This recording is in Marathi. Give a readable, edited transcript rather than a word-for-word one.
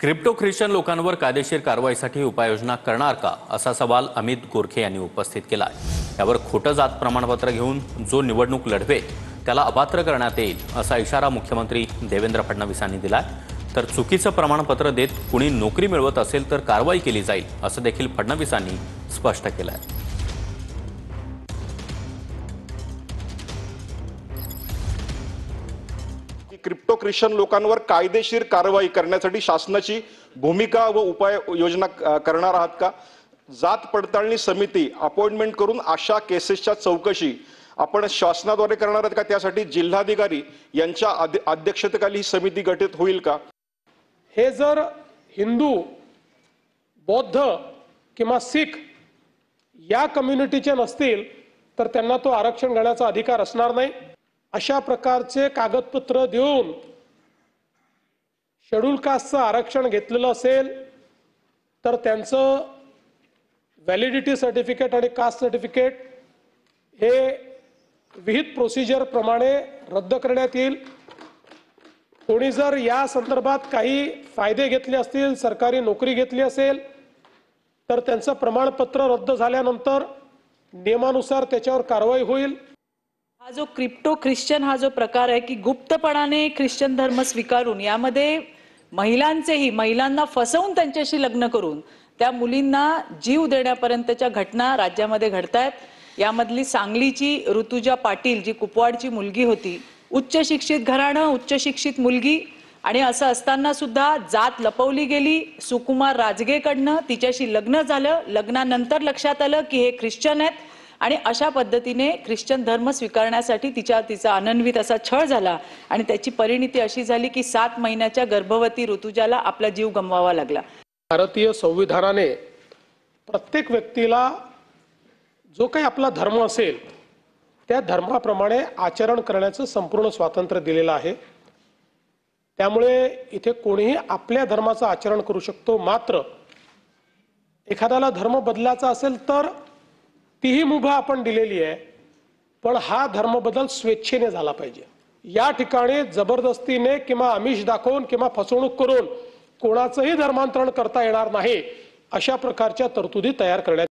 क्रिप्टो ख्रिश्चन लोकांवर कायदेशीर कारवाईसाठी उपाययोजना करणार का असा सवाल अमित गोरखे यांनी उपस्थित केला आहे। त्यावर खोटं जात प्रमाणपत्र घेऊन जो निवडणूक लढवेल त्याला अपात्र करण्यात येईल असा इशारा मुख्यमंत्री देवेंद्र फडणवीसांनी दिलाय। तर चुकीचं प्रमाणपत्र देत कुणी नोकरी मिळवत असेल तर कारवाई केली जाईल असं देखील फडणवीसांनी स्पष्ट केलं आहे। क्रिप्टो ख्रिश्चन लोकांवर कायदेशीर कारवाई करण्यासाठी शासनाची भूमिका व उपाययोजना करणार आहात का? जात पडताळणी समिती अपॉइंटमेंट करून अशा केसेसच्या चौकशी आपण शासनाद्वारे करणार आहात का? त्यासाठी जिल्हाधिकारी यांच्या अध्यक्षतेखाली ही समिती गठीत होईल का? हे जर हिंदू, बौद्ध किंवा सिख या कम्युनिटीचे नसतील तर त्यांना तो आरक्षण घेण्याचा अधिकार असणार नाही। अशा प्रकारचे कागदपत्र देऊन शेड्यूल कास्टचं आरक्षण घेतलेलं असेल तर त्यांचं व्हॅलिडिटी सर्टिफिकेट आणि कास्ट सर्टिफिकेट हे विहित प्रोसिजर प्रमाणे रद्द करण्यात येईल। कोणी जर या संदर्भात काही फायदे घेतले असतील, सरकारी नोकरी घेतली असेल तर त्यांचं प्रमाणपत्र रद्द झाल्यानंतर नियमानुसार त्याच्यावर कारवाई होईल। हा जो क्रिप्टो ख्रिश्चन हा जो प्रकार आहे की गुप्तपणाने ख्रिश्चन धर्म स्वीकारून यामध्ये महिलांना फसवून त्यांच्याशी लग्न करून त्या मुलींना जीव देण्यापर्यंतच्या घटना राज्यामध्ये घडतायत। यामधली सांगलीची ऋतुजा पाटील जी कुपवाडची मुलगी होती, उच्च शिक्षित घराणं, उच्च शिक्षित मुलगी, आणि असं असताना सुद्धा जात लपवली गेली। सुकुमार राजगेकडनं तिच्याशी लग्न झालं, लग्नानंतर लक्षात आलं की हे ख्रिश्चन आहेत आणि अशा पद्धतीने ख्रिश्चन धर्म स्वीकारण्यासाठी तिचा अनन्वित असा छळ झाला आणि त्याची परिणिती अशी झाली की 7 महिन्याच्या गर्भवती ऋतुजाला आपला जीव गमवावा लागला। भारतीय संविधानाने प्रत्येक व्यक्तीला जो काही आपला धर्म असेल त्या धर्माप्रमाणे आचरण करण्याचं संपूर्ण स्वातंत्र्य दिलेलं आहे। त्यामुळे इथे कोणीही आपल्या धर्माचं आचरण करू शकतो। मात्र एखाद्याला धर्म बदलायचा असेल तर तीही मुभा आपण दिलेली आहे, पण हा धर्म बदल स्वेच्छेने झाला पाहिजे। या ठिकाणी जबरदस्तीने किंवा आमिष दाखवून किंवा फसवणूक करून कोणाचंही धर्मांतरण करता येणार नाही अशा प्रकारच्या तरतुदी तयार करण्यात